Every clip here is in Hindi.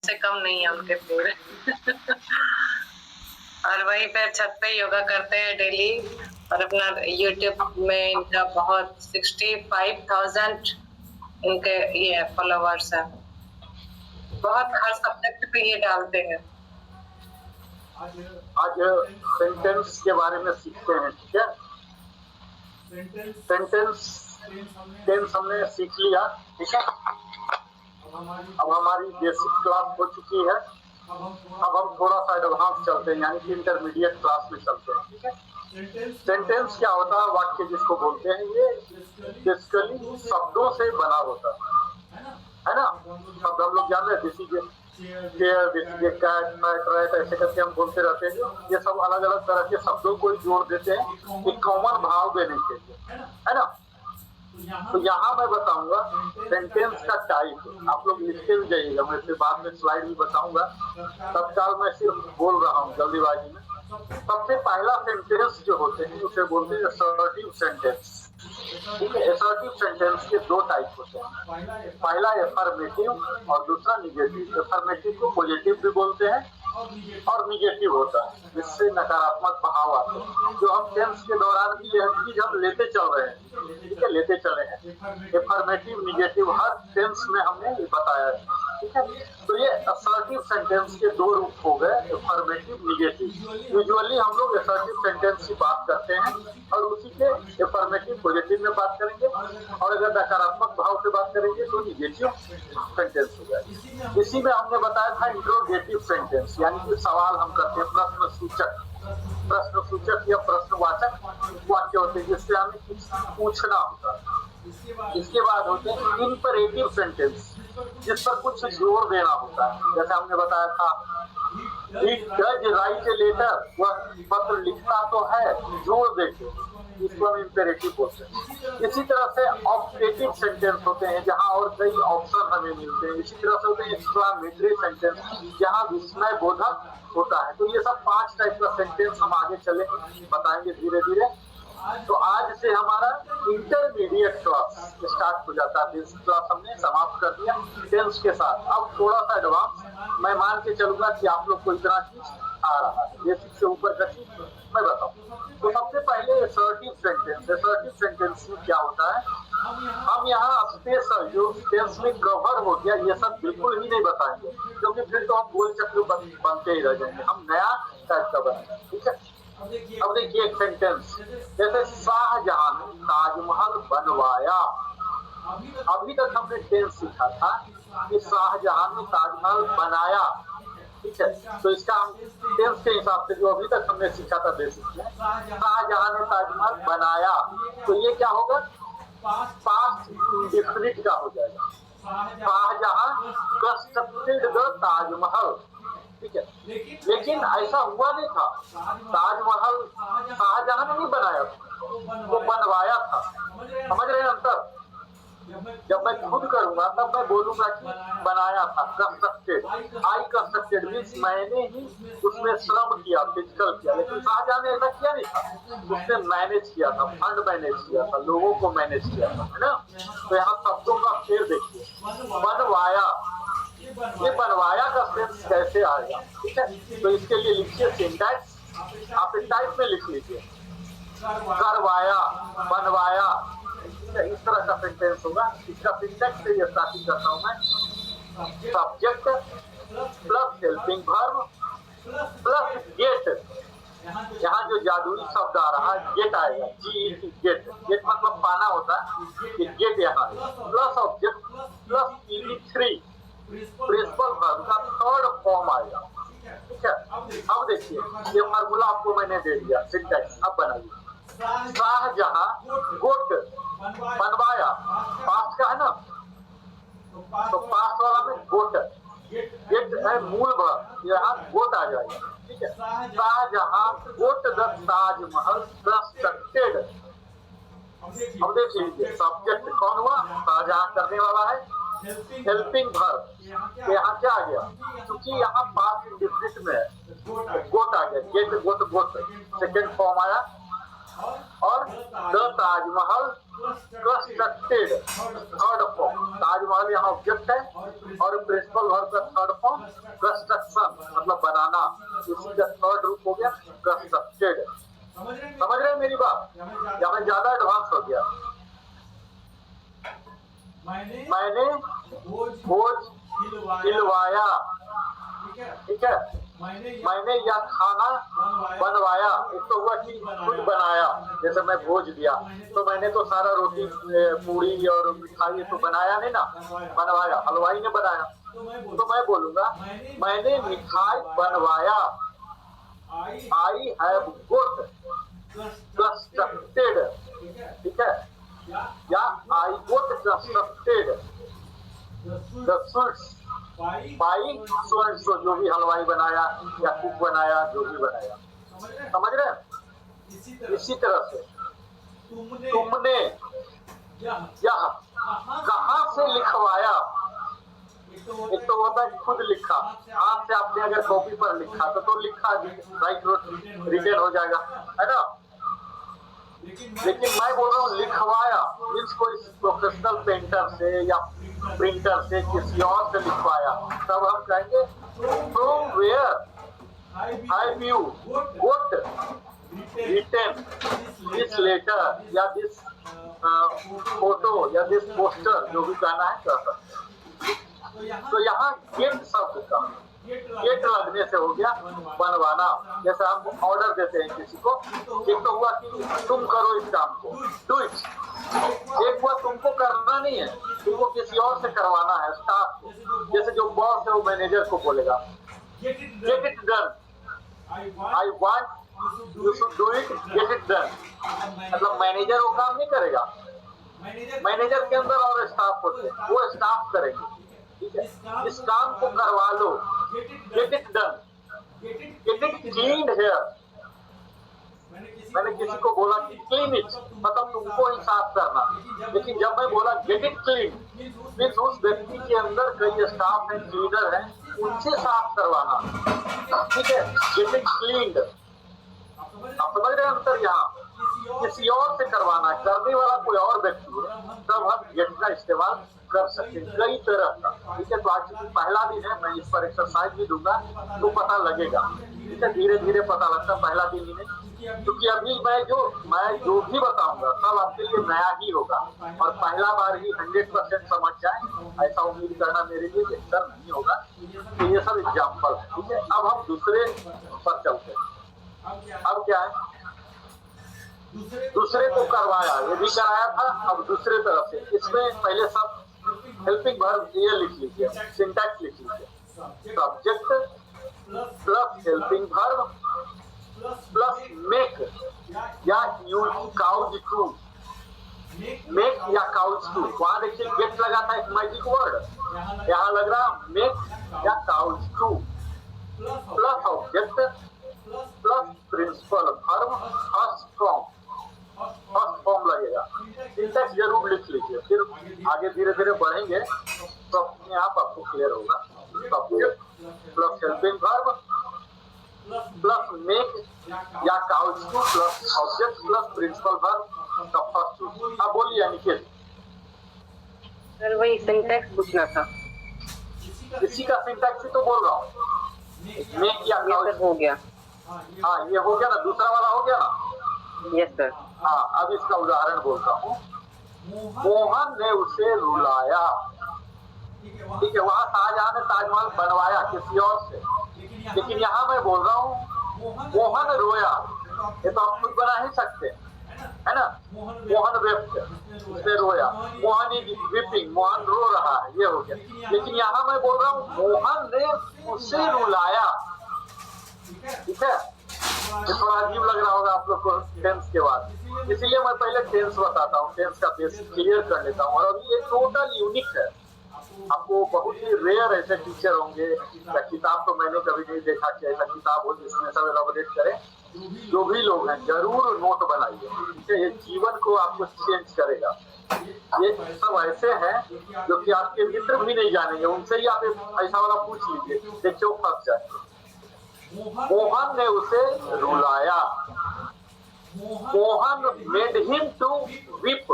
से कम नहीं है उनके पूरे। और वहीं पे छत पे योगा करते हैं डेली। और अपना यूट्यूब में इनका बहुत 65,000 इनके ये फॉलोवर्स है। बहुत हर सब्जेक्ट पे ये डालते हैं। आज सेंटेंस के बारे में सीखते हैं, ठीक है। सेंटेंस टेंस हमने सीख लिया, ठीक है। अब हमारी बेसिक क्लास हो चुकी है। अब हम थोड़ा सा एडवांस चलते हैं, यानी कि इंटरमीडिएट क्लास में चलते हैं, ठीक है। सेंटेंस क्या होता है? वाक्य जिसको बोलते हैं, ये बेसिकली शब्दों से बना होता है ना। शब्द हम लोग जान रहे हैं, जैसे चेयर, जैसे कैट, मैट, रैट, ऐसे करके हम बोलते रहते हैं। ये सब अलग अलग तरह के शब्दों को जोड़ देते हैं एक कॉमन भाव देने के लिए, है ना। तो यहाँ मैं बताऊंगा सेंटेंस का टाइप। आप लोग लिखते भी जाइएगा, मैं फिर बाद में स्लाइड भी बताऊंगा। तत्काल मैं सिर्फ बोल रहा हूँ जल्दीबाजी में। सबसे पहला सेंटेंस जो होते हैं उसे बोलते हैं असर्टिव सेंटेंस, ठीक है। असर्टिव सेंटेंस के दो टाइप होते हैं, पहला एफर्मेटिव और दूसरा निगेटिव। एफर्मेटिव को पॉजिटिव भी बोलते हैं और निगेटिव होता है, जिससे नकारात्मक भाव आते हैं। जो हम टेंस के दौरान भी यह चीज हम लेते चल रहे हैं, ठीक है, लेते चले हैं। एफर्मेटिव, निगेटिव हर टेंस में हमने ये बताया है, ठीक है। तो ये असर्टिव सेंटेंस के दो रूप हो गए, एफर्मेटिव, निगेटिव। यूजुअली हम लोग असर्टिव सेंटेंस की बात करते हैं और उसी के एफर्मेटिव, पॉजिटिव में बात करेंगे। और अगर नकारात्मक भाव से बात करेंगे तो निगेटिव सेंटेंस हो जाएगा। इसी में हमने बताया था इंट्रोगेटिव सेंटेंस, यानी कि सवाल हम करते हैं, प्रश्न सूचक या प्रश्नवाचक वाक्य होते हैं, जिससे हमें कुछ पूछना होता है। इसके बाद होते हैं इंपरेटिव सेंटेंस, जिस पर कुछ जोर देना होता है। जैसे हमने बताया था, जज राइट ए लेटर, वह पत्र लिखता तो है जोर देके, इसको हम इंपेरेटिव बोलते हैं। इसी तरह से ऑब्जेक्टिव सेंटेंस होते हैं, जहां और कई ऑप्शन हमें मिलते हैं। इसी तरह से होते हैं एक्सक्लेमेटरी सेंटेंस, जहां विस्मय बोधक होता है। तो ये सब 5 टाइप का सेंटेंस हम आगे चले बताएंगे धीरे धीरे। तो आज से हमारा इंटरमीडिएट क्लास स्टार्ट हो जाता है। बेसिक क्लास हमने समाप्त कर दिया टेंस के साथ। अब थोड़ा सा एडवांस मैं मान के चलूंगा कि आप लोग को इतना चीज आ रहा है। बेसिक से ऊपर का चीज मैं बताऊं। तो सबसे पहले असर्टिव सेंटेंस। असर्टिव सेंटेंस में क्या होता है, हम यहाँ स्पेशल जो टेंस में कवर हो गया ये सब बिल्कुल ही नहीं बताएंगे, क्योंकि फिर तो हम गोल चक्र बनते ही रह जाएंगे। हम नया टाइप का बनाएंगे, ठीक है। अब देखिए एक सेंटेंस, जैसे शाहजहां ने ताजमहल बनवाया। अभी तक हमने टेंस सीखा था कि शाहजहां ने ताजमहल बनाया, ठीक है। तो इसका हम टेंस के हिसाब से जो अभी तक हमने सीखा था बेसिक में, शाहजहां ने ताजमहल बनाया, तो ये क्या होगा, पास्ट इंडेफिनिट का हो जाएगा। शाहजहां कंस्ट्रक्टेड द ताजमहल, ठीक है। लेकिन ऐसा हुआ नहीं था, ताजमहल शाहजहां ने नहीं बनाया था, वो बनवाया था। समझ रहे हैं अंतर? जब मैं खुद करूंगा तब मैं बोलूंगा कि बनाया था, कंस्ट्रक्टेड। आई कंस्ट्रक्टेड मीन्स मैंने ही उसमें श्रम किया, फिजिकल किया। लेकिन शाहजहां ने ऐसा किया नहीं था, उसने मैनेज किया था, फंड मैनेज किया था, लोगों को मैनेज किया था, है ना। तो यहाँ शब्दों का फेर देखिए, बनवाया। ये बनवाया का सेंस कैसे आएगा, ठीक है। तो इसके लिए लिखिए सिंटैक्स, आप इस टाइप में लिख लीजिए, करवाया, बनवाया, इस तरह का सेंटेंस होगा। इसका सिंटैक्स से ये स्टार्टिंग करता हूं मैं। Subject plus helping verb plus get. यहाँ जो जादुई शब्द आ रहा है गेट आएगा, GET, गेट। गेट मतलब पाना होता है, कि गेट यहाँ है। Plus object plus ED3 principal verb का थर्ड फॉर्म आएगा, ठीक है। अब देखिए ये फार्मूला आपको मैंने दे दिया, सिंटैक्स। अब बनाइए, शाहजहां गोट बनवाया, पास्ट का है ना, तो पास्ट वाला में गोट, गेट है मूल वर्ब, यहाँ गोट आ जाएगा, ठीक है। Shahjahan got the Taj Mahal constructed. अब देख लीजिए सब्जेक्ट कौन हुआ, शाहजहां करने वाला है, हेल्पिंग वर्ब यहाँ क्या आ गया, क्योंकि यहाँ पास्ट इंडेफिनिट में है, गोट आ गया, गेट गोट गोट सेकेंड फॉर्म आया। और the Taj Mahal constructed third form, Taj Mahal यहाँ ऑब्जेक्ट है और प्रिंसिपल वर्ब का थर्ड फॉर्म कंस्ट्रक्शन मतलब बनाना, इसी का थर्ड रूप हो गया कंस्ट्रक्टेड। समझ रहे हैं मेरी बात, या मैं ज्यादा एडवांस हो गया? मैंने भोज खिलवाया, ठीक है। मैंने यह खाना बनवाया, एक तो हुआ कि खुद बनाया, जैसे मैं भोज दिया तो मैंने तो सारा रोटी पूड़ी और मिठाई तो बनाया नहीं ना, बनवाया, हलवाई ने बनाया। तो मैं बोलूंगा मैंने मिठाई बनवाया, आई हैव गुड कंस्ट्रक्टेड, ठीक है, या I got constructed the sweets by so and so, जो भी हलवाई बनाया या कुक बनाया, जो भी बनाया। समझ रहे हैं? इसी तरह से तुमने यह कहाँ से लिखवाया, एक तो होता है खुद लिखा, हाथ से आपने अगर कॉपी पर लिखा तो लिखा राइट रिटन हो जाएगा, है ना। लेकिन मैं बोल रहा हूँ लिखवाया, मीन्स कोई प्रोफेशनल पेंटर से या प्रिंटर से किसी और से लिखवाया, तब हम कहेंगे from where have you got written this letter या दिस फोटो या दिस पोस्टर, जो भी कहना है कह सकते। तो यहाँ गेट शब्द का गेट लगने से हो गया बनवाना। जैसे हम ऑर्डर देते हैं किसी को, एक तो हुआ कि तुम करो इस काम को, डू इट, एक हुआ तुमको करना नहीं है, तुमको किसी और से करवाना है, स्टाफ को। जैसे जो बॉस है वो मैनेजर को बोलेगा gate it done, I want you should do it, gate it done. मतलब मैनेजर वो काम नहीं करेगा, मैनेजर के अंदर और स्टाफ होते हैं, वो स्टाफ करेंगे, ठीक है। इस काम को करवा लो, get it done, get it cleaned here. मैंने किसी को बोला कि क्लीन इट, मतलब तुमको ही साफ करना, लेकिन जब मैं बोला गेट इट क्लीन, मीन्स उस व्यक्ति के अंदर कई स्टाफ हैं, क्लीनर हैं, उनसे साफ करवाना, ठीक है। गेट इट क्लीन्ड, आप समझ रहे हैं अंतर? यहाँ किसी और से करवाना, करने वाला कोई और व्यक्ति है, तब हम गेट का इस्तेमाल कर सकते हैं कई तरह का, ठीक है। तो आज पहला दिन है, मैं इस पर एक्सरसाइज भी दूंगा तो पता लगेगा, ठीक है, धीरे धीरे पता लगता है, पहला दिन ही नहीं। क्योंकि अभी मैं जो भी बताऊंगा सब आपके लिए नया ही होगा, और पहला बार ही 100% समझ जाए ऐसा उम्मीद करना मेरे लिए बेहतर नहीं होगा। तो ये सब एग्जाम्पल है, ठीक है। अब हम दूसरे पर चलते हैं। अब क्या है, दूसरे को करवाया, ये भी कराया था, अब दूसरे तरफ से। इसमें पहले सब हेल्पिंग वर्ब ये लिख लीजिए, सिंटैक्स लिख लीजिए, subject plus helping verb plus make या यूज काउज टू, मेक या काउज टू। वहां देखिए गेट लगा था, एक मैजिक वर्ड, यहाँ लग रहा मेक या cause to, plus object plus principal verb first form लगेगा। सिंटैक्स जरूर लिख लीजिए, फिर आगे धीरे धीरे बढ़ेंगे तो अपने आप आपको क्लियर होगा। Subject plus helping verb plus make या cause to plus object plus principal verb का फर्स्ट चूज। अब बोलिए निखिल। सर वही सिंटैक्स पूछना था, इसी का सिंटैक्स ही तो बोल रहा हूँ, मेक या काउज हो गया। हाँ ये हो गया ना, दूसरा वाला हो गया ना। Yes sir. हाँ अब इसका उदाहरण बोलता हूँ। मोहन ने उसे रुलाया, ठीक है। वहां शाहजहां ने ताजमहल बनवाया किसी और से, लेकिन यहाँ मैं बोल रहा हूँ मोहन रोया, ये तो आप खुद बना ही सकते है ना। मोहन वेप्ट, उसने रोया, मोहन इज वीपिंग, मोहन रो रहा है, ये हो गया। लेकिन यहाँ मैं बोल रहा हूँ मोहन ने उसे रुलाया, ठीक है। ये थोड़ा अजीब लग रहा होगा आप लोग को टेंस के बाद, इसीलिए मैं पहले टेंस बताता हूँ, टेंस का बेसिक क्लियर कर लेता हूँ। और अभी ये टोटल यूनिक है, आपको बहुत ही रेयर ऐसे टीचर होंगे, या किताब तो मैंने कभी नहीं देखा कि ऐसा किताब हो जिसमें सब एलाबोरेट करे। जो भी लोग हैं जरूर नोट बनाइए, ठीक है। ये जीवन को आपको चेंज करेगा। ये सब ऐसे हैं जो कि आपके मित्र भी नहीं जानेंगे, उनसे ही आप ऐसा वाला पूछ लीजिए, देखिए वो फंस जाए। मोहन ने उसे रुलाया, Mohan made him to weep,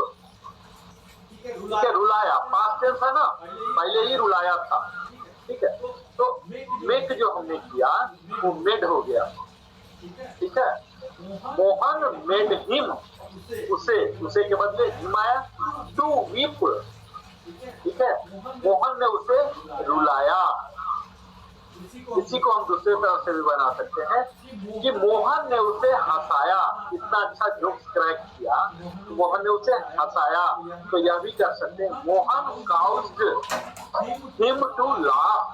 ठीक है। रुलाया पास्ट टेंस है ना, पहले ही रुलाया था, ठीक है। तो मेक जो हमने किया वो मेड हो गया, ठीक है। मोहन मेड हिम, उसे के बदले हिम आया, टू वीप, ठीक है। मोहन ने उसे रुलाया। इसी को हम दूसरे तरह से भी बना सकते हैं कि मोहन ने उसे हंसाया। इतना अच्छा जोक्स क्रैक किया, मोहन ने उसे हंसाया। तो यह भी कर सकते हैं, Mohan caused him to laugh,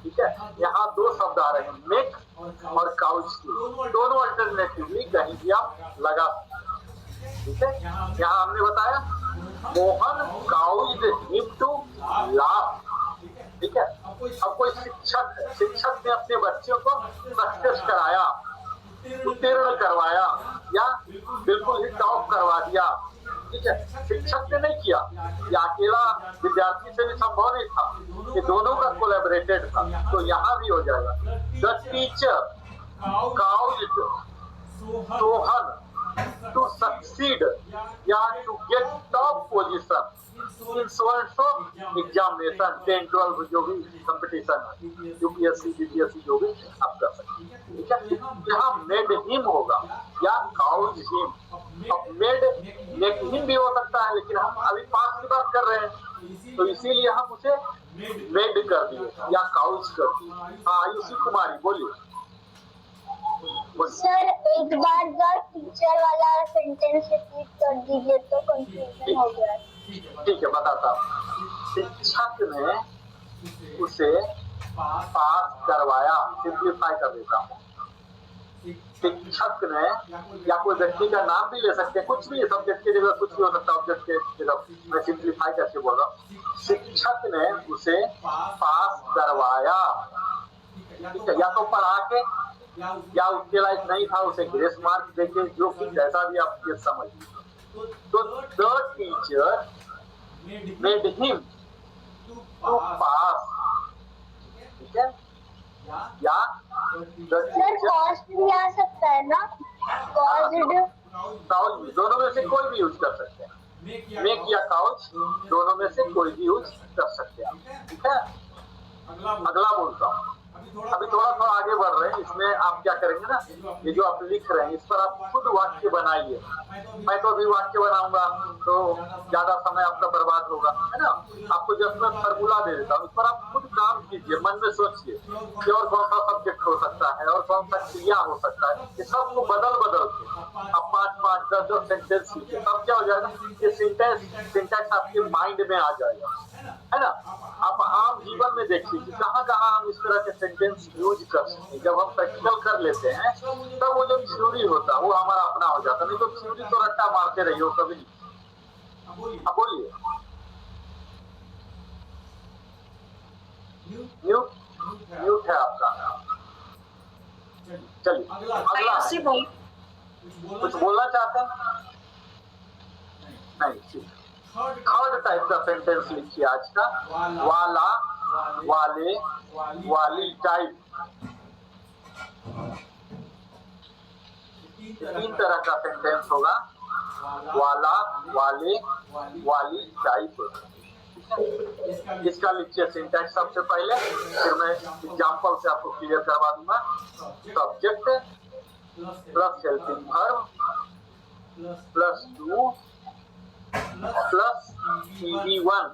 ठीक है। यहाँ दो शब्द आ रहे हैं, मेक और काउज की, दोनों अल्टरनेटिवली कहीं भी आप लगा सकते हैं, ठीक है। यहाँ हमने बताया Mohan caused him to laugh, ठीक है। अब कोई शिक्षक ने अपने बच्चों को सक्सेस कराया, उत्तीर्ण करवाया या बिल्कुल ही टॉप करवा दिया, ठीक है। शिक्षक ने नहीं किया, या अकेला विद्यार्थी से भी संभव नहीं था, ये दोनों का कोलैबोरेटेड था। तो यहाँ भी हो जाएगा, the teacher caused Sohan to succeed या to get top position in so and so examination, 10-12 जो भी कंपटीशन है, यूपीएससी बीपीएससी जो भी आप कर सकते हैं, ठीक है। यहाँ मेड हिम होगा या काउज हिम। अब मेक हिम भी हो सकता है, लेकिन हम अभी पास्ट की बात कर रहे हैं तो इसीलिए हम उसे मेड कर दिए या काउज कर दिए। हाँ आयुषी कुमारी बोलिए। सर एक बार का टीचर वाला सेंटेंस रिपीट कर दीजिए तो कंफ्यूजन हो गया। ठीक है बताता हूँ। शिक्षक ने उसे पास करवाया, सिंप्लीफाई कर देता हूँ। शिक्षक ने, या कोई व्यक्ति का नाम भी ले सकते हैं, कुछ भी, सब्जेक्ट की जगह कुछ भी हो सकता है, ऑब्जेक्ट के जगह। मैं सिंप्लीफाई करके बोल रहा हूँ, शिक्षक ने उसे पास करवाया, ठीक है। या तो पढ़ा के, या उसके लायक नहीं था उसे ग्रेस मार्क देके, जो कि जैसा भी आप ये समझ लीजिए। तो the teacher made him to pass, ठीक है। या सर कॉस्ट भी आ सकता है ना, काउज, दोनों में से कोई भी यूज कर सकते हैं। मेक या काउज दोनों में से कोई भी यूज कर सकते हैं, ठीक है। अगला बोलता हूँ। अभी थोड़ा आगे बढ़ रहे हैं। इसमें आप क्या करेंगे ना, ये जो आप लिख रहे हैं इस पर आप खुद वाक्य बनाइए। मैं तो अभी वाक्य बनाऊंगा तो ज्यादा समय आपका बर्बाद होगा, है ना। आपको जब मैं फॉर्मूला दे देता हूँ, इस पर आप खुद काम कीजिए, मन में सोचिए कि और कौन सा सब्जेक्ट हो सकता है और कौन सा क्रिया हो सकता है। ये सबको बदल के आप 5-5, 10-10 सेंटेंस सीखिए, तब क्या हो जाएगा, ये सिंटैक्स आपके माइंड में आ जाएगा, है ना। आप आम जीवन में देखिए कि कहाँ हम इस तरह के सेंटेंस यूज कर सकते हैं। जब हम प्रैक्टिकल कर लेते हैं तब वो जो थ्योरी होता है वो हमारा अपना हो जाता है, नहीं तो थ्योरी तो रट्टा मारते रहिए कभी नहीं। अब बोलिए। म्यूट है आपका, चलिए अगला। कुछ बोलना चाहते हैं? नहीं, ठीक। थर्ड टाइप का सेंटेंस लिखिए आज का, वाला, वाले, वाली टाइप। 3 तरह का सेंटेंस होगा, वाला, वाले, वाली टाइप। इसका लिखिए सिंटैक्स सबसे पहले, फिर मैं एग्जांपल से आपको क्लियर करवा दूंगा। Subject plus helping verb plus two plus ED1,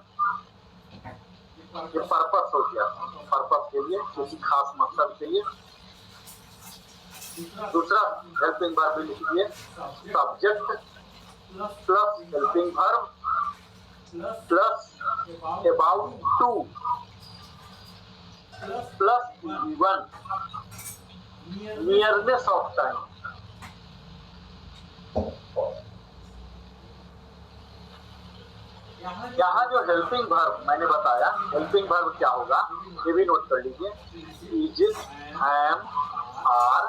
ये पर्पस हो गया, पर्पस के लिए, किसी खास मकसद के लिए। दूसरा हेल्पिंग वर्ब लिख दिए, subject plus helping verb plus about two plus ED1, nearness of time. यहाँ जो हेल्पिंग वर्ब मैंने बताया, हेल्पिंग वर्ब क्या होगा ये भी नोट कर लीजिए। Is, am, are,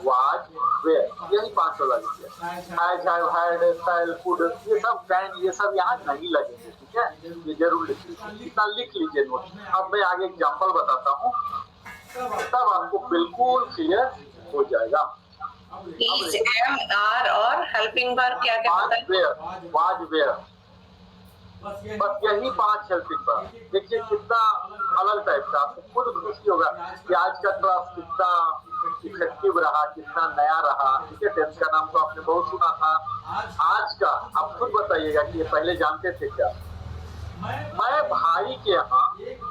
was, were, यही 5 लगेंगे। Has, have, had, shall, could, ये सब कैन, ये सब यहाँ नहीं लगेंगे, ठीक है। ये जरूर लिख लीजिए, इतना लिख लीजिए नोट। अब मैं आगे एग्जाम्पल बताता हूँ, तब आपको बिल्कुल क्लियर हो जाएगा। इज, एम, आर और हेल्पिंग वर्ब क्या होता है? वाज, वेयर, बस यही 5 हेल्पिंग वर्ब। देखिए कितना अलग टाइप का, आपको खुद खुशी होगा कि आज का क्लास कितना इफेक्टिव रहा, कितना नया रहा। ठीक है, टेंस का नाम तो आपने बहुत सुना था। आज का आप खुद बताइएगा कि ये पहले जानते थे क्या? मैं भाई के यहाँ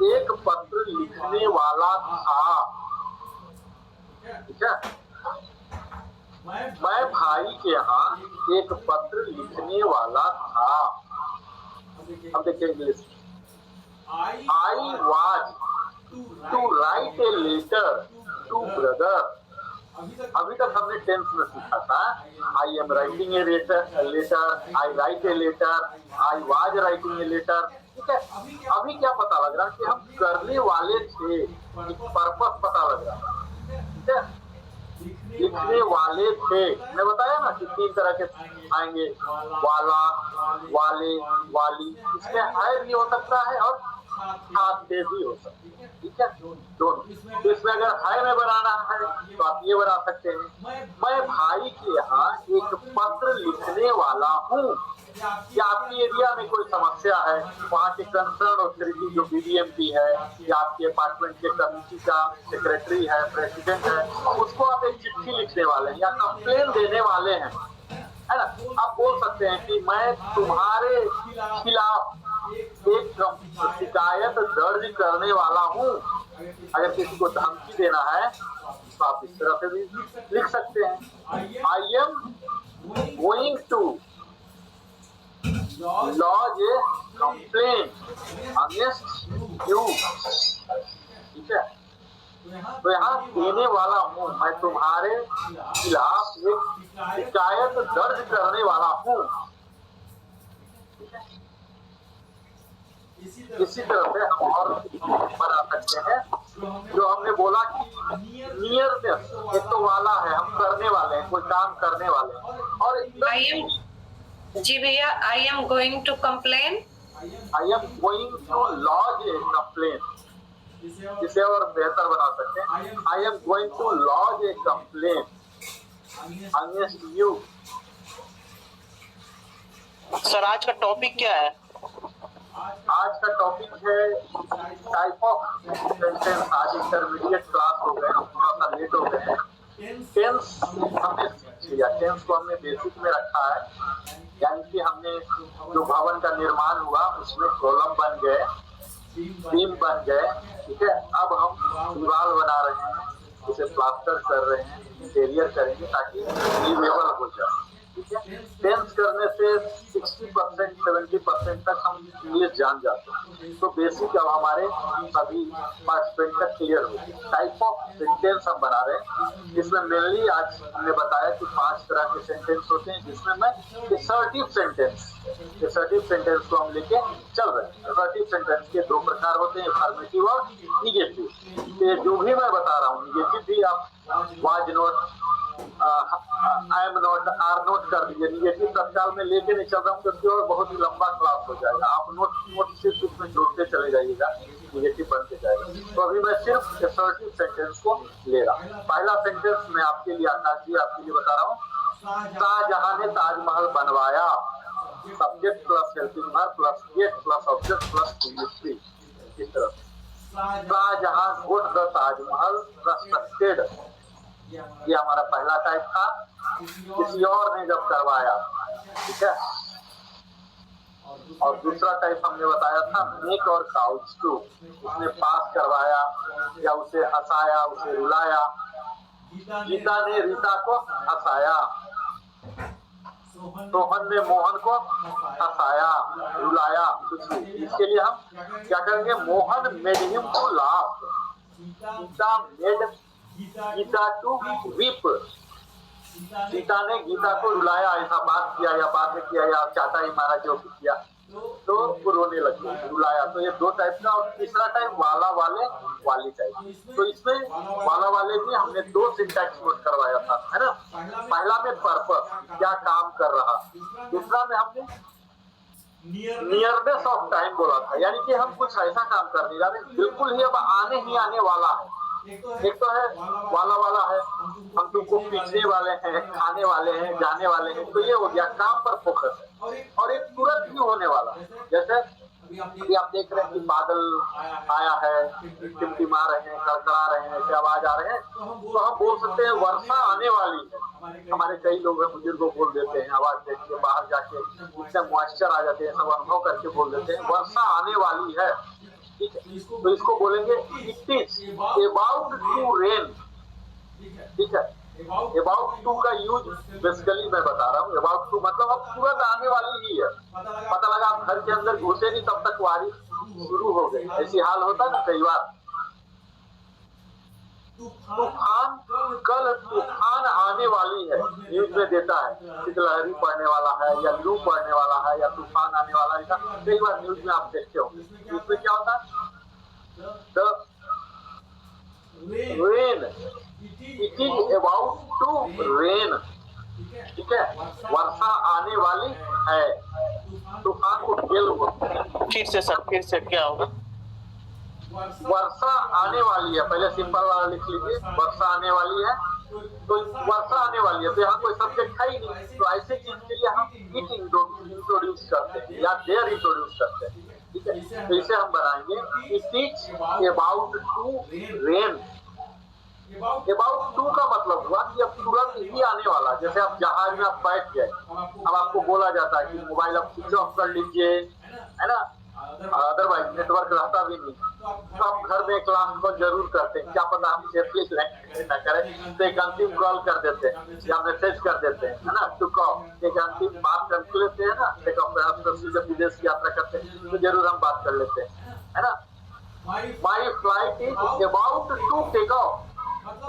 एक पत्र लिखने वाला था। ठीक है, मैं भाई के यहाँ एक पत्र लिखने वाला था। अब देखिए English, I was to write a letter to brother. अभी तक हमने टेंस में सीखा था I am writing a letter, I write a letter, I was writing a letter. ठीक है, अभी क्या पता लग रहा है कि हम करने वाले थे, एक पर्पस पता लग रहा है। ठीक है, लिखने वाले थे। मैं बताया ना कि 3 तरह के आएंगे, वाला, वाले, वाली। इसमें है भी हो सकता है और खाते भी हो सकते हैं। ठीक है, दोनों। तो इसमें अगर है में बनाना है तो आप ये बना सकते हैं, मैं भाई के यहाँ एक पत्र लिखने वाला हूँ। या आपकी एरिया में कोई समस्या है, वहाँ के कंसर्न अथॉरिटी जो बीडीएमपी है या आपके अपार्टमेंट के कमेटी का सेक्रेटरी है, प्रेसिडेंट है, उसको आप एक चिट्ठी लिखने वाले हैं या कंप्लेन देने वाले हैं, है ना। आप बोल सकते हैं कि मैं तुम्हारे खिलाफ एक शिकायत दर्ज करने वाला हूँ। अगर किसी को धमकी देना है तो आप इस तरह से भी लिख सकते हैं, I am going to lodge a complain against you. ठीक है, तो यहाँ देने वाला हूँ, मैं तुम्हारे खिलाफ एक शिकायत दर्ज करने वाला हूँ। इसी तरह से हम और बना सकते हैं, जो हमने बोला कि नियरनेस, एक तो वाला है, हम करने वाले हैं, कोई काम करने वाले हैं, और जी भैया, I am going to complain, I am going to lodge a complain, जिसे और बेहतर बना सकते हैं, I am going to lodge a complain against you. Sir आज का टॉपिक क्या है? आज का टॉपिक है टाइप ऑफ सेंटेंस। आज इंटरमीडिएट क्लास हो गए, हम थोड़ा सा लेट हो गए हैं। टेंस हमने सीख लिया, टेंस को हमने बेसिक में रखा है, यानी कि हमने जो भवन का निर्माण हुआ उसमें कॉलम बन गए, बीम बन गए। ठीक है, अब हम दीवार बना रहे हैं, उसे प्लास्टर कर रहे हैं, इंटीरियर करेंगे ताकि लिवेबल हो जाए। ठीक है, टेंस करने से 60% 70% तक हम इंग्लिश जान जाते हैं। तो बेसिक अब हमारे सभी पार्टिसिपेंट तक क्लियर हो गया। टाइप ऑफ सेंटेंस हम बना रहे हैं, जिसमें मेनली आज हमने बताया कि 5 तरह के सेंटेंस होते हैं, जिसमें मैं असर्टिव सेंटेंस को हम लेके चल रहे हैं। असर्टिव सेंटेंस के 2 प्रकार होते हैं, अफर्मेटिव और निगेटिव। ये जो भी मैं बता रहा हूँ, निगेटिव भी आप was not, I am not, are not कर दीजिए। निगेटिव तत्काल में लेके नहीं चल रहा हूँ क्योंकि और बहुत ही लंबा क्लास हो जाएगा। आप नोट सिर्फ उसमें जोड़ते चले जाइएगा, निगेटिव बनते जाएगा। तो अभी मैं सिर्फ असर्टिव सेंटेंस को ले रहा हूँ। पहला सेंटेंस मैं आपके लिए, आकाश जी आपके लिए बता रहा हूँ। शाहजहां ने ताजमहल बनवाया। Subject plus helping verb plus get plus object plus prefix. इस तरह से Shahjahan got the Taj Mahal constructed, ये हमारा पहला टाइप था। किसी और ने जब करवाया। ठीक है, और दूसरा टाइप हमने बताया था मेक और काउच टू, उसने पास करवाया या उसे हंसाया, उसे रुलाया। गीता ने रीता को हंसाया, सोहन ने मोहन को हंसाया, रुलाया। इसके लिए हम क्या करेंगे, Mohan made him to laugh, Gita made Gita to weep, Gita ने गीता को रुलाया, ऐसा बात किया या बातें किया या चाटा ही मारा, जो भी किया तो वो रोने लगे, रुलाया। तो ये 2 टाइप का। और तीसरा टाइप वाला वाले वाली टाइप। तो इसमें वाला वाले भी हमने 2 सिंटैक्स नोट करवाया था, है ना। पहला में पर्पस, क्या काम कर रहा। दूसरा में हमने नियरनेस ऑफ टाइम बोला था, यानी कि हम कुछ ऐसा काम करने जा रहे हैं बिल्कुल ही अब आने वाला है। एक तो है वाला वाला है, हम तुमको पीछने वाले हैं, खाने वाले हैं, जाने वाले हैं। तो ये हो गया काम पर फोकस है। और एक तुरंत ही होने वाला, जैसे अभी आप देख रहे हैं कि बादल आया है, टिमटिमा रहे हैं, कड़कड़ा रहे हैं, ऐसे आवाज आ रहे हैं, तो हम बोल सकते हैं वर्षा आने वाली है। हमारे कई लोग हैं बुजुर्ग बोल देते हैं, आवाज देख के बाहर जाके इतने मॉइस्चर आ जाते हैं, सब अनुभव करके बोल देते हैं वर्षा आने वाली है। ठीक है, तो इसको बोलेंगे it is about to rain. ठीक है, अबाउट टू का यूज बेसिकली मैं बता रहा हूँ। अबाउट टू मतलब अब तुरंत आने वाली ही है। पता लगा आप घर के अंदर घुसे नहीं तब तक बारिश शुरू हो गई, ऐसी हाल होता है ना कई बार। तूफान, कल तूफान आने वाली है, न्यूज में देता है शीतलहरी पड़ने वाला है या लू पड़ने वाला है या तूफान आने वाला है, कई बार न्यूज में आप देखते हो। इसमें क्या होता है, the rain, it is about to rain. ठीक है, वर्षा आने वाली है, तूफान को गेल बोलते हैं। फिर से सर, फिर से क्या होगा? वर्षा आने वाली है, पहले सिंपल वाला लिख लीजिए, वर्षा आने वाली है। तो वर्षा आने वाली है तो यहाँ कोई सब्जेक्ट है ही नहीं, तो ऐसे चीज के लिए हम इट इंट्रोड्यूस करते हैं या देयर इंट्रोड्यूस करते हैं। ठीक है, तो इसे हम बनाएंगे it is about to rain. About to का मतलब हुआ कि अब तुरंत ही आने वाला। जैसे आप जहाज में आप बैठ गए, अब आपको बोला जाता है कि मोबाइल आप स्विच ऑफ कर लीजिए, है ना, अदरवाइज नेटवर्क रहता भी नहीं। तो आप घर में क्लास को जरूर करते हैं, क्या पता हम सेफली न करें तो एक अंतिम कॉल कर देते हैं या मैसेज कर देते हैं, है ना, टू कॉल, एक अंतिम बात कर लेते हैं ना। जब विदेश की यात्रा करते हैं तो जरूर हम बात कर लेते हैं, है ना। My flight is about to take off,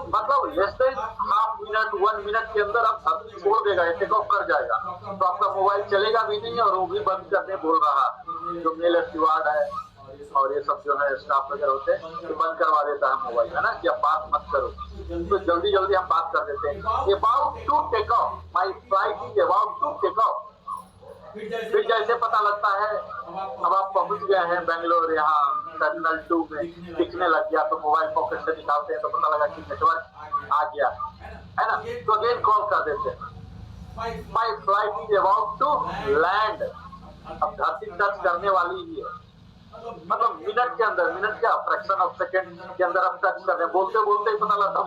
मतलब less than half minute 1 minute के अंदर आप छोड़ देगा, टेक ऑफ कर जाएगा। तो आपका मोबाइल चलेगा भी नहीं और वो भी बंद करने बोल रहा है। जो मेल स्टीवार्ड है और ये सब जो है स्टाफ वगैरह होते हैं तो बंद करवा देता है मोबाइल, है ना, कि आप बात मत करो। तो जल्दी जल्दी हम बात कर देते हैं about to take off, my flight is about to take off. फिर जैसे पता लगता है अब आप पहुंच गए हैं बेंगलोर, यहाँ टर्मिनल 2 में दिखने लग गया, तो मोबाइल पॉकेट से निकालते हैं तो पता लगा कि नेटवर्क आ गया, है ना, तो अगेन कॉल कर देते हैं my flight is about to land. अब धरती टच करने वाली ही है, मतलब मिनट के अंदर, मिनट क्या फ्रैक्शन ऑफ सेकेंड के अंदर आप टच कर रहे हैं। बोलते बोलते ही पता लगा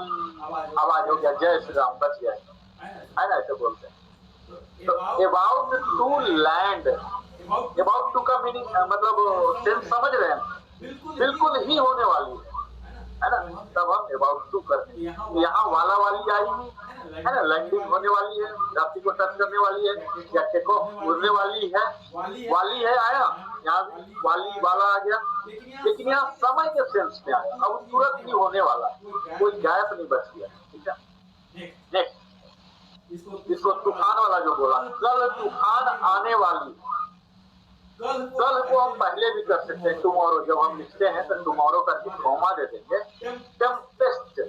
आवाज हो गया, जय श्री राम, बच गया, है ना, ऐसे बोलते हैं। तो about to land, about to का मीनिंग मतलब सेंस समझ रहे हैं, बिल्कुल ही होने वाली है ना, तब हम अबाउट टू करते हैं। यहाँ वाला वाली आई है ना, लैंडिंग होने वाली है, धरती को टच करने वाली है, या टेक ऑफ उड़ने वाली है, वाली है आया, यहाँ वाली वाला आ गया, लेकिन यहाँ समय के सेंस में आया, अब तुरंत ही होने वाला, कोई गैप नहीं बच गया। ठीक है, नेक्स्ट इसको तूफान वाला जो बोला, कल तूफान आने वाली। कल को हम पहले भी कर सकते हैं, टुमारो, जब हम लिखते हैं तो टुमारो करके कॉमा दे देंगे। टेम्पेस्ट,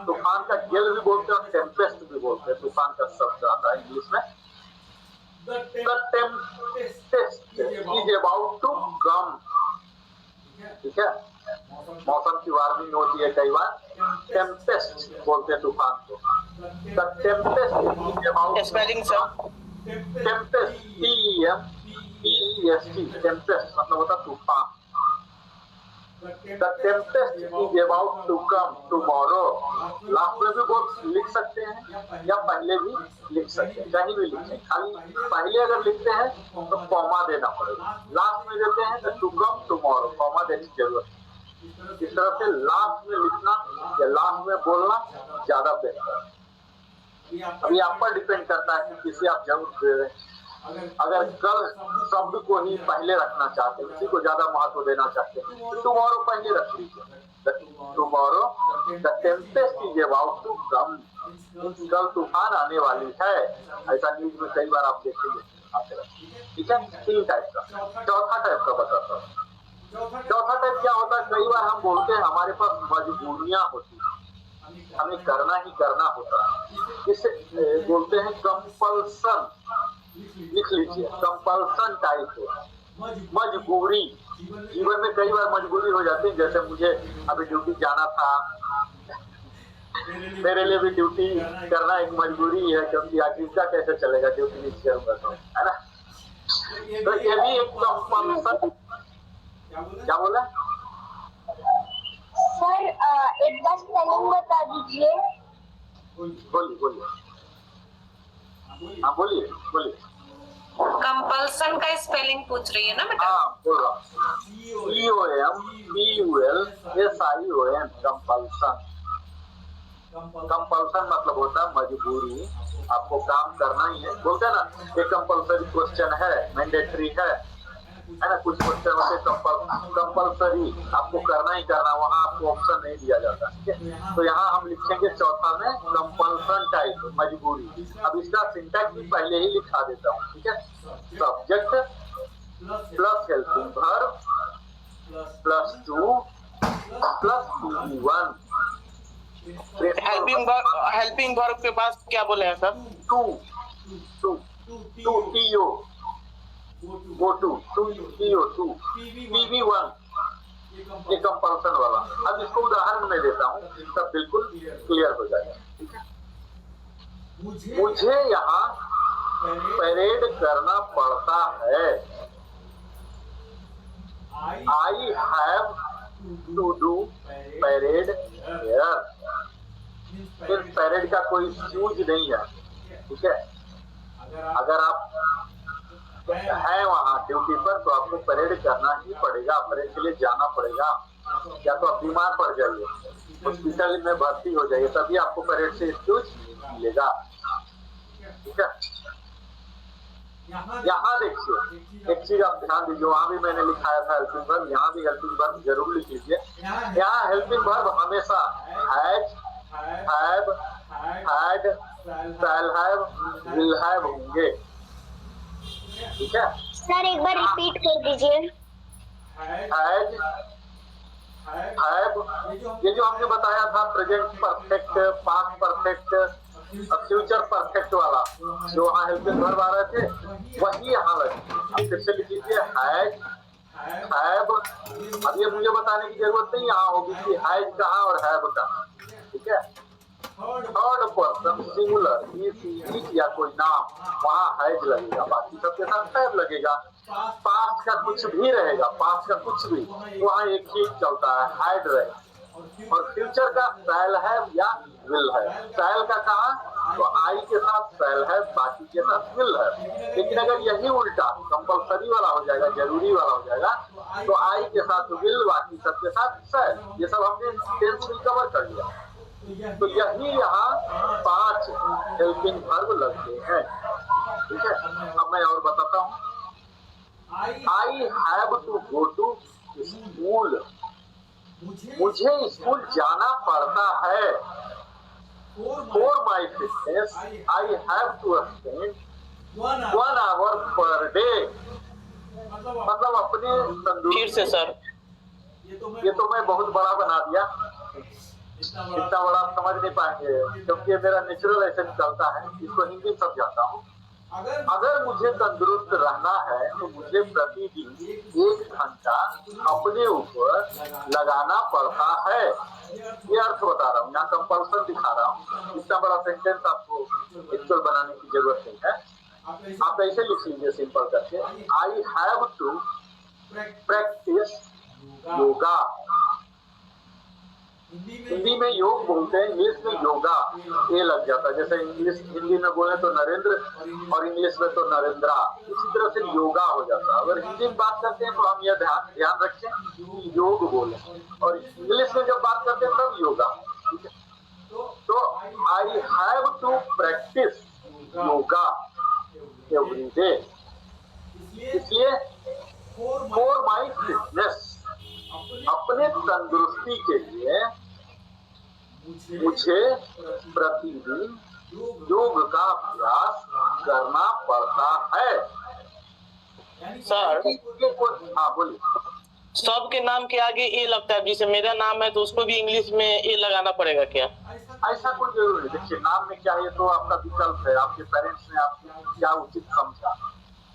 तूफान का गेल भी बोलते हैं और टेम्पेस्ट भी बोलते हैं, तूफान का शब्द आता है इंग्लिश में। The tempest is about to come. ठीक है, मौसम की वार्निंग होती है कई बार, टेम्पेस्ट बोलते हैं तूफान को। The tempest is about, spelling sir, tempest, TEMPEST, tempest मतलब होता तूफान। The tempest is about to come tomorrow. Last में भी बोल लिख सकते हैं या पहले भी लिख सकते हैं, कहीं भी लिखें, खाली पहले अगर लिखते हैं तो कॉमा देना पड़ेगा, लास्ट में देते हैं तो टू कम टुमारो, कॉमा देने की जरूरत है। इस तरह से लास्ट में लिखना या लास्ट में बोलना ज्यादा बेहतर है। अभी आप पर डिपेंड करता है कि किसे आप जरूर दे रहे हैं। अगर कल शब्द को ही पहले रखना चाहते हैं, किसी को ज्यादा महत्व देना चाहते हैं, तो टुमारो पहले रख लीजिए। Tomorrow the tempest is about to come, कल तूफान आने वाली है, ऐसा न्यूज में कई बार आप देखेंगे आते रहते हैं। ठीक है, 3 टाइप का। चौथा टाइप का बताता हूँ। चौथा टाइप क्या होता है, कई बार हम बोलते हैं हमारे पास मजबूरियां होती है, हमें करना ही करना होता है, इसे बोलते हैं कंपल्सन। लिख लीजिए, कंपल्सन टाइप है, मजबूरी। जीवन में कई बार मजबूरी हो जाती है, जैसे मुझे अभी ड्यूटी जाना था, मेरे लिए भी ड्यूटी करना एक मजबूरी है, क्योंकि आजीविका कैसे चलेगा ड्यूटी नहीं करूंगा तो, है ना। तो ये भी एक कंपल्सन क्या बोला? सर एक बार स्पेलिंग बता दीजिए। बोलिए। हाँ बोलिए। कंपल्सन का स्पेलिंग पूछ रही है ना बेटा? हाँ बोल रहा हूँ। COMPULSION compulsion. कंपल्सन मतलब होता है मजबूरी, आपको काम करना ही है। बोलते हैं ना ये कंपल्सरी क्वेश्चन है, मैंडेटरी है ना। कुछ क्वेश्चन होते कंपल्सरी, आपको करना ही करना, वहाँ आपको ऑप्शन नहीं दिया जाता। ठीक है, तो यहाँ हम लिखेंगे चौथा में कंपल्सन टाइप, मजबूरी। अब इसका सिंटैक्स भी पहले ही लिखा देता हूँ। ठीक है, subject plus helping verb plus 2 plus PD1। Helping verb के पास क्या बोले हैं sir? To TO go to TO2 PV1, ये कंपल्सन वाला। अब इसको उदाहरण में देता हूँ, इसका बिल्कुल क्लियर हो जाएगा। ठीक है, मुझे यहाँ परेड करना पड़ता है। I have to do parade here। इस परेड का कोई यूज नहीं है। ठीक है, अगर आप है वहाँ ड्यूटी पर तो आपको परेड करना ही पड़ेगा, परेड के लिए जाना पड़ेगा। या तो आप बीमार पड़ जाइए, हॉस्पिटल में भर्ती हो जाइए, तभी आपको परेड से एक्सक्यूज मिलेगा। ठीक है, यहाँ देखिए एक चीज आप ध्यान दीजिए, वहाँ भी मैंने लिखाया था हेल्पिंग वर्ब, यहाँ भी हेल्पिंग वर्ब जरूर लिख लीजिए। यहाँ हेल्पिंग वर्ब हमेशा has, have, had, shell have, will have होंगे। ठीक है सर एक बार रिपीट कर दीजिए। हैज, हैव, ये जो हमने बताया था present perfect, past perfect, future perfect वाला, जो वहाँ हेल्पिंग वर्ब आ रहे थे, वही यहाँ लगे। अब फिर से लिख लीजिए हैज, हैव। अब ये मुझे बताने की जरूरत नहीं यहाँ होगी कि हैज कहाँ और हैव कहाँ। ठीक है, थर्ड पर्सन सिंगुलर इज या कोई नाम, वहाँ हैज लगेगा, बाकी सबके साथ हैव लगेगा। पास्ट का कुछ भी रहेगा, पास्ट का कुछ भी, वहाँ एक ही चलता है, हैड रहेगा। और फ्यूचर का शैल हैव या विल हैव। शैल का कहा तो आई के साथ शैल हैव, बाकी के साथ विल हैव। लेकिन अगर यही उल्टा कंपल्सरी वाला हो जाएगा, जरूरी वाला हो जाएगा, तो आई के साथ विल, बाकी सबके साथ शैल। ये सब हमने टेंस में कवर कर लिया। तो यही यहाँ 5 हेल्पिंग वर्ब लगते हैं। ठीक है, अब मैं और बताता हूँ। I have to go to school, मुझे स्कूल जाना पड़ता है। For my fitness I have to spend 1 hour per day. मतलब अपने तंदुरुस्ती। फिर से सर, ये तो मैं बहुत बड़ा बना दिया, इतना बड़ा आप समझ नहीं पाएंगे, क्योंकि मेरा नेचुरल ऐसे निकलता है। इसको हिंदी में समझाता हूँ। अगर मुझे तंदुरुस्त रहना है तो मुझे प्रतिदिन 1 घंटा अपने ऊपर लगाना पड़ता है। ये अर्थ बता रहा हूँ, यहाँ कंपल्सन दिखा रहा हूँ। इतना बड़ा सेंटेंस आपको एक्चुअल बनाने की जरूरत नहीं है। आप ऐसे लिख लीजिए सिंपल करके, I have to practice yoga. Hindi में योग बोलते हैं, इंग्लिश में योगा ये लग जाता है। जैसे इंग्लिश हिंदी में बोले तो नरेंद्र और इंग्लिश में तो नरेंद्रा, इसी तरह से योगा हो जाता है। अगर हिंदी में बात करते हैं तो हम यह ध्यान रखें कि योग बोले, और इंग्लिश में जब बात करते हैं तब योगा। ठीक है, तो I have to practice yoga every day. इसलिए फॉर माई फिटनेस, अपने तंदुरुस्ती के लिए मुझे प्रतिदिन योग का अभ्यास करना पड़ता है। सर हाँ बोलिए। सब के नाम के आगे ए लगता है, जैसे मेरा नाम है तो उसको भी इंग्लिश में ए लगाना पड़ेगा क्या? ऐसा कोई जरूरी नहीं। देखिए नाम में क्या है, तो आपका विकल्प है, आपके पेरेंट्स ने आपको क्या उचित समझा।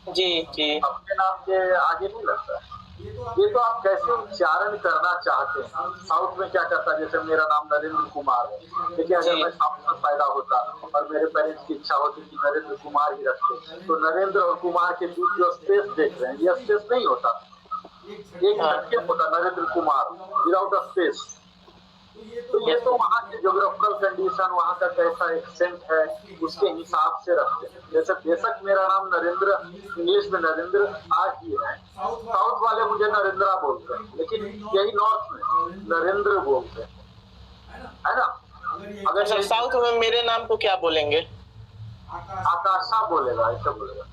जी अपने नाम के आगे नहीं लगता है। ये तो आप कैसे उच्चारण करना चाहते हैं। साउथ में क्या करता है, जैसे मेरा नाम नरेंद्र कुमार है, देखिए अगर मैं साउथ में पैदा होता और मेरे पेरेंट्स की इच्छा होती कि नरेंद्र कुमार ही रखते, तो नरेंद्र और कुमार के बीच जो स्पेस देख रहे हैं, ये स्पेस नहीं होता। एक झटके होता Narendra Kumar without a space. तो ये तो वहाँ की ज्योग्राफिकल कंडीशन, वहाँ का कैसा एक्सेंट है उसके हिसाब से रखते हैं। जैसे बेशक मेरा नाम नरेंद्र इंग्लिश में नरेंद्र आ ही है, साउथ वाले मुझे नरेंद्रा बोलते हैं, लेकिन यही नॉर्थ में नरेंद्र बोलते हैं, है ना। अगर अच्छा, साउथ में मेरे नाम को क्या बोलेंगे? आकाशा बोलेगा, ऐसा बोलेगा,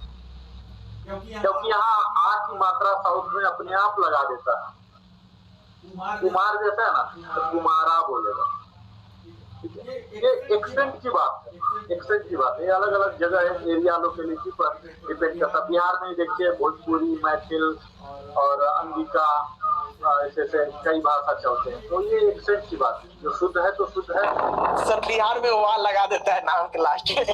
क्योंकि यहाँ आ की मात्रा साउथ में अपने आप लगा देता है। कुमार जैसा है ना, तो कुमारा बोलेगा। ये एक्सेंट की बात है, एक्सेंट की बात है। अलग अलग जगह है, एरिया लोकेलिटी पर डिपेंड करता है। बिहार में देखिए भोजपुरी, मैथिल और अंगिका, ऐसे ऐसे कई भाषा चलते हैं। तो ये एक्सेंट की बात है, जो शुद्ध है तो शुद्ध है। सर बिहार में वाह लगा देता है नाम के लास्ट में।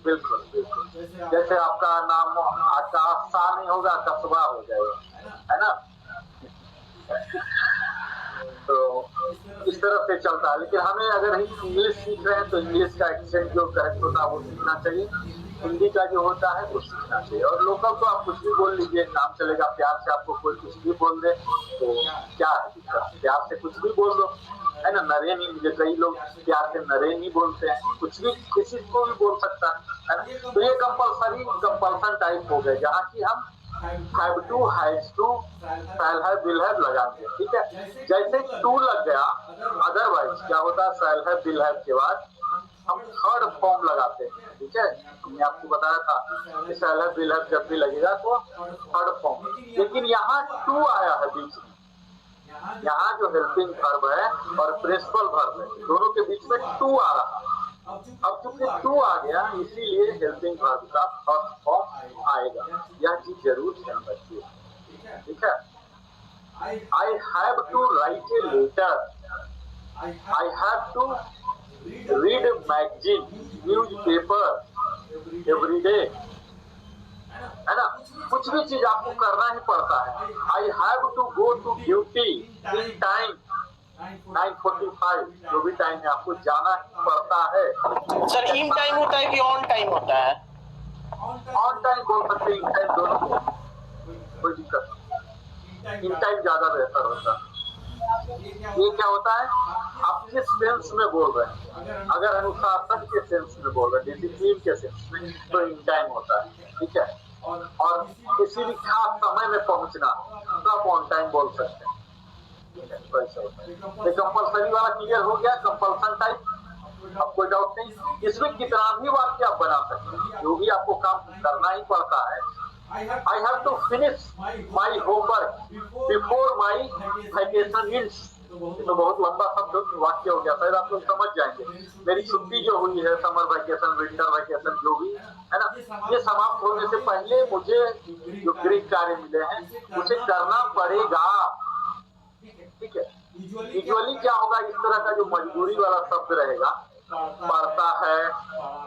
बिल्कुल बिल्कुल, जैसे आपका नाम आकाशा नहीं होगा, कस्बा हो जाएगा, है ना। तो इस तरह से चलता है। लेकिन हमें अगर हम इंग्लिश सीख रहे हैं तो इंग्लिश का एक्सेंट जो करेक्ट होता है वो सीखना चाहिए, हिंदी का जो होता है वो सीखना चाहिए। और लोकल तो आप कुछ भी बोल लीजिए, काम चलेगा। प्यार से आपको कोई कुछ भी बोल दे तो क्या है दिक्कत, प्यार से कुछ भी बोल दो, है ना। नरेन ही, मुझे कई लोग प्यार से नरेन ही बोलते हैं, कुछ भी किसी को भी बोल सकता है ना। तो ये कंपल्सन टाइप हो गए, जहाँ की हम have to, has to, shall have, will have लगाएंगे, ठीक है। जैसे टू लग गया, अदरवाइज क्या होता है, शैल हैव, विल हैव के बाद हम थर्ड फॉर्म लगाते हैं, ठीक है। मैंने आपको बताया था कि शैल हैव, विल हैव जब भी लगेगा तो थर्ड फॉर्म। लेकिन यहाँ टू आया है बीच में, यहाँ जो हेल्पिंग वर्ब है और प्रिंसिपल वर्ब है, दोनों के बीच में टू आ रहा है। अब चूंकि टू आ गया, इसीलिए हेल्पिंग वर्ब का फर्स्ट फॉर्म आएगा। यह चीज जरूर ध्यान रखिए, ठीक है। I have to write a letter, I have to read magazine, newspaper every day, है ना। कुछ भी चीज आपको करना ही पड़ता है। I have to go to duty in time 9:45, जो भी टाइम है आपको जाना ही पड़ता है। सर इन टाइम होता है कि ऑन टाइम होता है? ऑन टाइम बोल सकते हैं, इन टाइम दोनों को, कोई दिक्कत नहीं। इन टाइम ज्यादा बेहतर होता है। ये क्या होता है, आप किस सेंस में बोल रहे हैं। अगर अनुशासन के सेंस में बोल रहे हैं, डिसिप्लिन के सेंस में, तो इन टाइम होता है, ठीक है। और किसी भी खास समय में पहुंचना तो आप ऑन टाइम बोल सकते हैं, ठीक है। तो ऐसा होता है। कंपल्सरी वाला क्लियर हो गया, कंपल्सन टाइप, अब कोई डाउट नहीं। इसमें कितना भी वाक्य आप बना सकते हैं, जो भी आपको काम करना ही पड़ता है। I have to finish my homework before my vacation ends। तो बहुत लंबा शब्द वाक्य हो गया, शायद आप लोग समझ जाएंगे। मेरी छुट्टी जो हुई है, समर वैकेशन, विंटर वैकेशन, जो भी है ना, ये समाप्त होने से पहले मुझे जो गृह कार्य मिले हैं उसे करना पड़ेगा, ठीक है। यूजुअली क्या होगा, इस तरह का जो मजबूरी वाला शब्द रहेगा, पढ़ता है,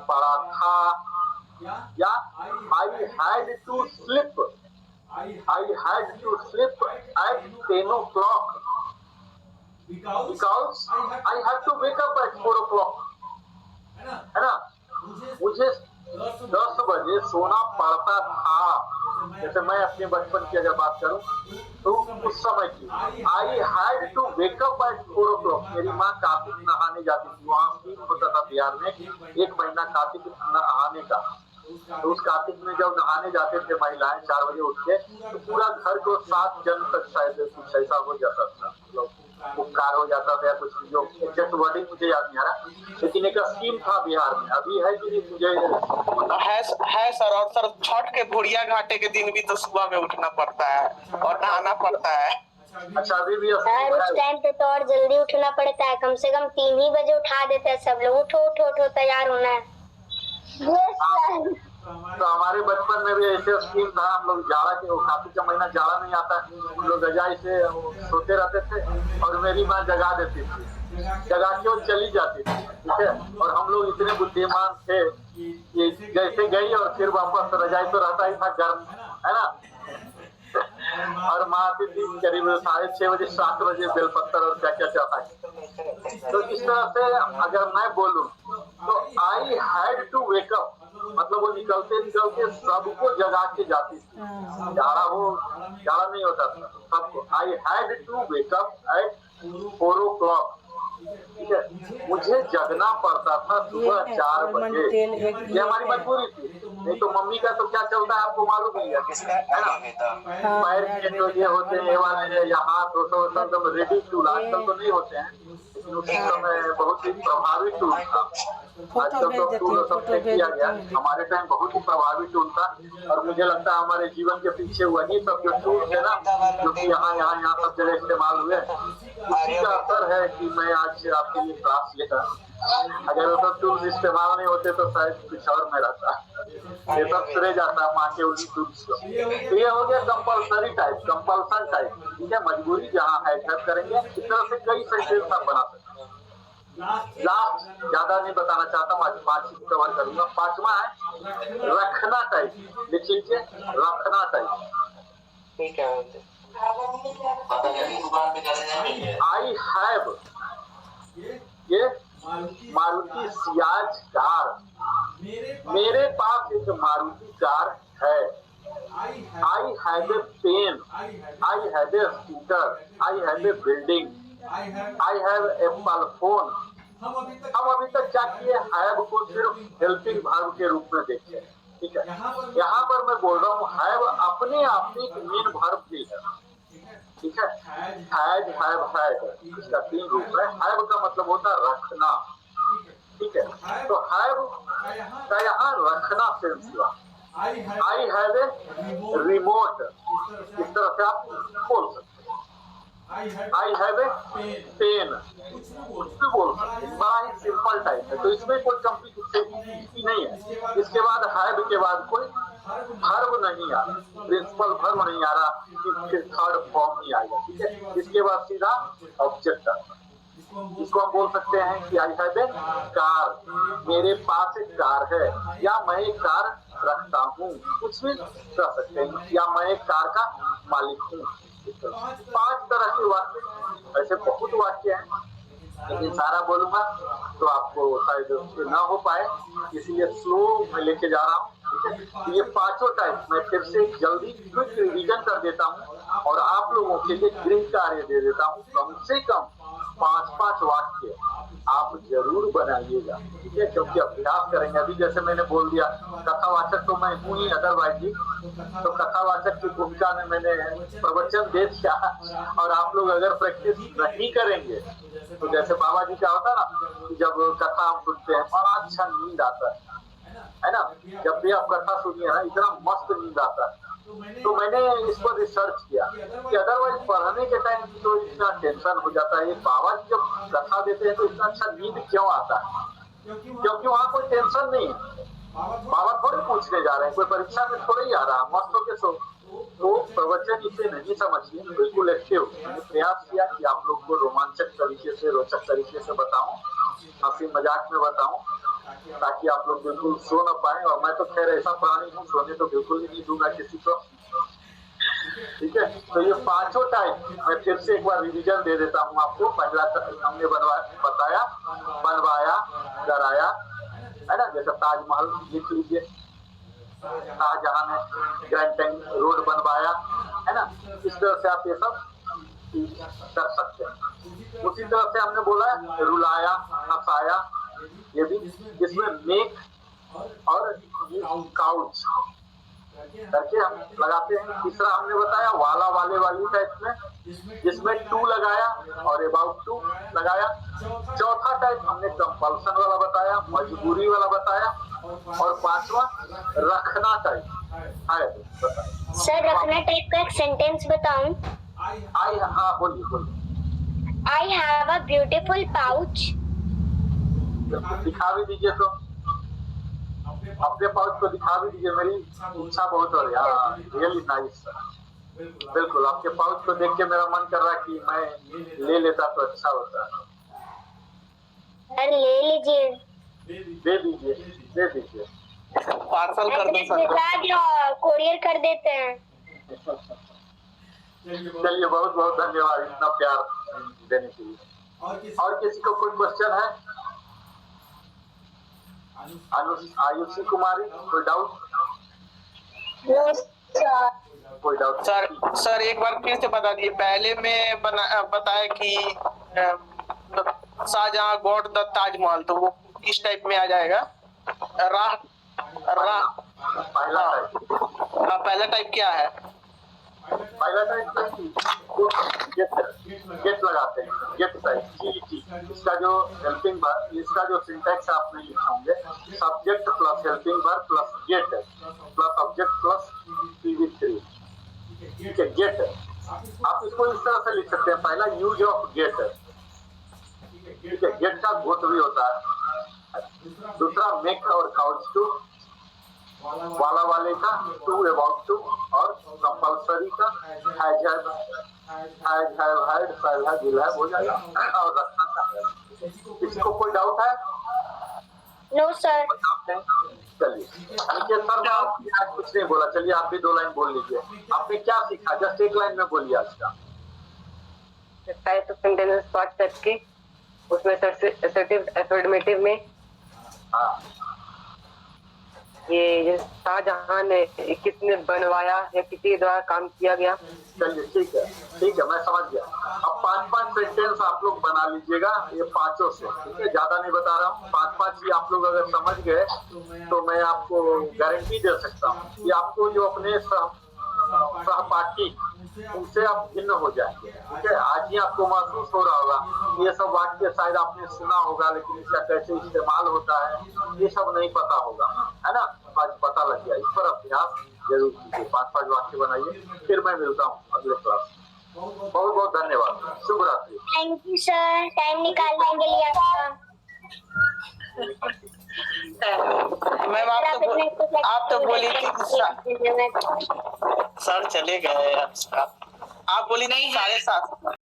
पढ़ा था, या I had to sleep at 10 o'clock because I had to wake up at 4 o'clock, है ना। मुझे 10 बजे सोना पड़ता था। जैसे मैं अपने बचपन की अगर बात करूं तो उस समय की I had to wake up at 4 o'clock। मेरी माँ कार्तिक नहाने जाती थी, वहाँ स्कीम होता था बिहार में, 1 महीना कार्तिक नहाने का। तो उस कार्तिक में जब नहाने जाते थे महिलाएं 4 बजे उठ के, तो पूरा घर को 7 जन तक शायद कुछ ऐसा हो जाता था, मतलब उपकार हो जाता था या कुछ, जो एग्जैक्ट वर्डिंग मुझे याद नहीं आ रहा, लेकिन एक स्कीम था बिहार में। अभी है कि नहीं मुझे है सर। और सर छठ के घोड़िया घाटे के दिन भी तो सुबह में उठना पड़ता है और नहाना पड़ता है। अच्छा, अभी भी यार उस टाइम पे तो और जल्दी उठना पड़ता है, कम से कम 3 ही बजे उठा देते हैं सब लोग, उठो उठो उठो तैयार होना है। तो हमारे बचपन में भी ऐसे स्कीम था। हम लोग जाड़ा के, कार्तिक का महीना जाड़ा नहीं आता, हम लोग रजाई से सोते रहते थे और मेरी माँ जगा देती थी, जगा के वो चली जाती थी, ठीक है। और हम लोग इतने बुद्धिमान थे कि जैसे गई और फिर वापस, रजाई तो रहता ही था गर्म, है ना। और माँ आती थी करीब 6:30 बजे, 7 बजे बेलपत्तर और क्या क्या चाहता है। तो इस तरह से अगर मैं बोलूं तो I had to wake up, मतलब वो निकलते निकलते सबको जगा के जाती थी। जाड़ा नहीं होता था सबको। I had to wake up at 4 o'clock। ठीक है, मुझे जगना पड़ता था सुबह 4 बजे। ये हमारी मजबूरी थी, नहीं तो मम्मी का तो क्या चलता है आपको मालूम ही है ना। पैर के जो ये होते हैं ये वाले या हाथ हो एकदम रेडी टूल, आजकल तो नहीं होते हैं, लेकिन उस समय बहुत ही प्रभावी टूल था। आजकल तो टूल सब फेंक दिया गया, हमारे टाइम बहुत ही प्रभावी टूल था। और मुझे लगता है हमारे जीवन के पीछे वही सब जो टूल थे ना, जो कि यहाँ सब जगह इस्तेमाल हुए, उसी का असर है कि मैं आज आपके लिए क्लास लेकर। अगर वो सब टूल्स इस्तेमाल नहीं होते तो शायद कुछ और में रहता, ये सब श्रेय जाता माँ के उन्हीं टूल्स को। तो ये हो गया कंपल्सरी टाइप, कंपल्सन टाइप। ठीक है, मजबूरी जहाँ है करेंगे। इस तरह से कई सेंटेंस आप बना सकते हैं। लास्ट ज्यादा नहीं बताना चाहता हूँ, आज 5 ही कवर करूंगा। 5वां है रखना टाइप। लिख लीजिए, रखना टाइप। ठीक है, आई हैव, ये मारुति सियाज कार, मेरे पास एक मारुति कार है। I have a pen, I have a scooter, I have a building, I have apple phone. हम अभी तक क्या किए, हैव को सिर्फ हेल्पिंग वर्ब के रूप में देखे। ठीक है, यहाँ पर मैं बोल रहा हूँ हैव अपने आप में एक मेन वर्ब भी है। ठीक है, हैज, हैव, हैड, इसका 3 रूप है। हैव का मतलब होता है रखना। ठीक है, तो हैव का यहाँ रखना सेंस हुआ। आई हैव ए रिमोट, इस तरह से आप बोल सकते हैं। आई हैव ए पेन, कुछ भी बोल सकते हैं, बड़ा ही सिंपल टाइप है। तो इसमें कोई कॉम्प्लिकेशन नहीं है। इसके बाद हैव के बाद कोई वर्ब नहीं आ रहा, प्रिंसिपल वर्ब नहीं आ रहा, फिर थर्ड फॉर्म नहीं आएगा। ठीक है, इसके बाद सीधा ऑब्जेक्ट आता है। इसको हम बोल सकते हैं कि आई हैव ए कार, मेरे पास एक कार है, या मैं एक कार रखता हूँ, कुछ भी कर सकते हैं, या मैं एक कार का मालिक हूँ। 5 तरह के वाक्य, ऐसे बहुत वाक्य हैं, लेकिन सारा बोलूंगा तो आपको शायद ना हो पाए, इसलिए स्लो में लेके जा रहा हूँ। ये 5 टाइप मैं फिर से जल्दी क्विक रिवीजन कर देता हूँ और आप लोगों के लिए गृह कार्य दे देता हूँ। कम से कम 5-5 वाक्य आप जरूर बनाइएगा। ठीक है, क्योंकि अभ्यास करेंगे। अभी जैसे मैंने बोल दिया कथावाचक तो मैं हूँ ही, अदरवाइज जी तो कथावाचक की भूमिका में मैंने प्रवचन दे दिया। और आप लोग अगर प्रैक्टिस नहीं करेंगे तो जैसे बाबा जी का होता ना, जब कथा हम सुनते हैं बड़ा अच्छा नींद आता है ना। जब भी आप कथा सुनिए ना, इतना मस्त नींद आता है। तो मैंने इस पर रिसर्च किया कि अदरवाइज पढ़ने के टाइम तो इतना टेंशन हो जाता है, बाबा जी जब कथा देते हैं तो इतना अच्छा नींद क्यों आता है? क्योंकि वहाँ कोई टेंशन नहीं है। बाबा थोड़े पूछने जा रहे हैं, कोई परीक्षा में थोड़े ही आ रहा है, मस्त होके सो। तो प्रवचन इसे नहीं समझिए, बिल्कुल एक्टिव। मैंने प्रयास किया कि आप लोग को रोमांचक तरीके से, रोचक तरीके से बताऊं, हंसी मजाक में बताऊं, ताकि आप लोग बिल्कुल सो न पाए। और मैं तो खैर ऐसा प्राणी हूँ, सोने तो बिल्कुल ही नहीं दूंगा किसी को। ठीक है, तो ये 5 टाइप मैं फिर से एक बार रिवीजन दे देता हूँ आपको। पहला हमने बताया, बनवाया, कराया, है ना। जैसे ताजमहल लिख लीजिए, शाहजहां ने ग्रैंड टैंक रोड बनवाया, है ना। इस तरह से आप ये सब कर सकते हैं। उसी तरह से हमने बोला रुलाया, हंसाया, ये भी, जिसमें मेक और काउच करके हम लगाते हैं। तीसरा हमने बताया वाला, वाले, वाली टाइप में, जिसमें टू लगाया और अबाउट टू लगाया। चौथा टाइप हमने कंपल्सन वाला बताया, मजबूरी वाला बताया। और 5वां रखना टाइप है। सर रखना टाइप का एक सेंटेंस बताऊं? आई, हाँ बोलिए। I have a beautiful pouch. दिखा भी दीजिए, तो अपने पाउच को दिखा भी दीजिए, मेरी इच्छा बहुत हो रही है। रियली नाइस, बिल्कुल। आपके पाउच को देख के मेरा मन कर रहा है कि मैं ले लेता तो अच्छा होता। सर ले लीजिए, दे दीजिए, दे दीजिए। पार्सल कर दो सर, कोरियर कर देते हैं। चलिए, बहुत बहुत धन्यवाद इतना प्यार देने के लिए। और किसी को कोई क्वेश्चन है? आयुषी कुमारी, कोई डाउट? No sir. कोई डाउट? सर एक बार फिर से बता दिए। पहले में बताया कि शाहजहां गॉड द ताजमहल, तो वो किस टाइप में आ जाएगा? पहला टाइप क्या है? पहला टाइप गेट लगाते हैं, गेट टाइप GET। इसका जो हेल्पिंग वर्ब, इसका जो सिंटैक्स आप नहीं लिखोगे, subject plus helping verb plus get plus object plus PV3। ठीक है, गेट। आप इसको इस तरह से लिख सकते हैं, पहला यूज ऑफ गेट। ठीक है, गेट का गोट भी होता है। दूसरा मेक और काउच टू, वाला वाले का, टू अबाउट टू, और कंपल्सरी का has have had shell have will have हो जाएगा, और रखना का है। किसी को कोई डाउट है? No sir. चलिए अनिकेत सर, आपने आज कुछ नहीं बोला, चलिए आप भी 2 लाइन बोल लीजिए। आपने क्या सीखा? जस्ट 1 लाइन में बोलिए आज का। टाइप ऑफ सेंटेंसेस 5 टाइप के, उसमें असर्टिव अफर्मेटिव में हाँ, ये शाहजहां ने किसने बनवाया या किसी द्वारा काम किया गया। चलिए ठीक है, मैं समझ गया। अब 5-5 सेंटेंस आप लोग बना लीजिएगा, ये 5 से, ठीक है, ज्यादा नहीं बता रहा हूँ। 5-5 ही आप लोग अगर समझ गए तो मैं आपको गारंटी दे सकता हूँ कि आपको जो अपने सहपाठी उनसे आप भिन्न हो जाएंगे। ठीक है, आज ही आपको महसूस हो रहा होगा ये सब वाक्य शायद आपने सुना होगा, लेकिन इसका कैसे इस्तेमाल होता है ये सब नहीं पता होगा, है ना? आज पता लग गया। इस पर अभ्यास जरूर कीजिए, 5-5 वाक्य बनाइए। फिर मैं मिलता हूँ अगले क्लास। बहुत बहुत धन्यवाद, शुभ रात्रि। थैंक यू सर, टाइम निकालने के लिए आपका। मैम आप तो बोली थी सर चले गए, आप बोली नहीं 7:30।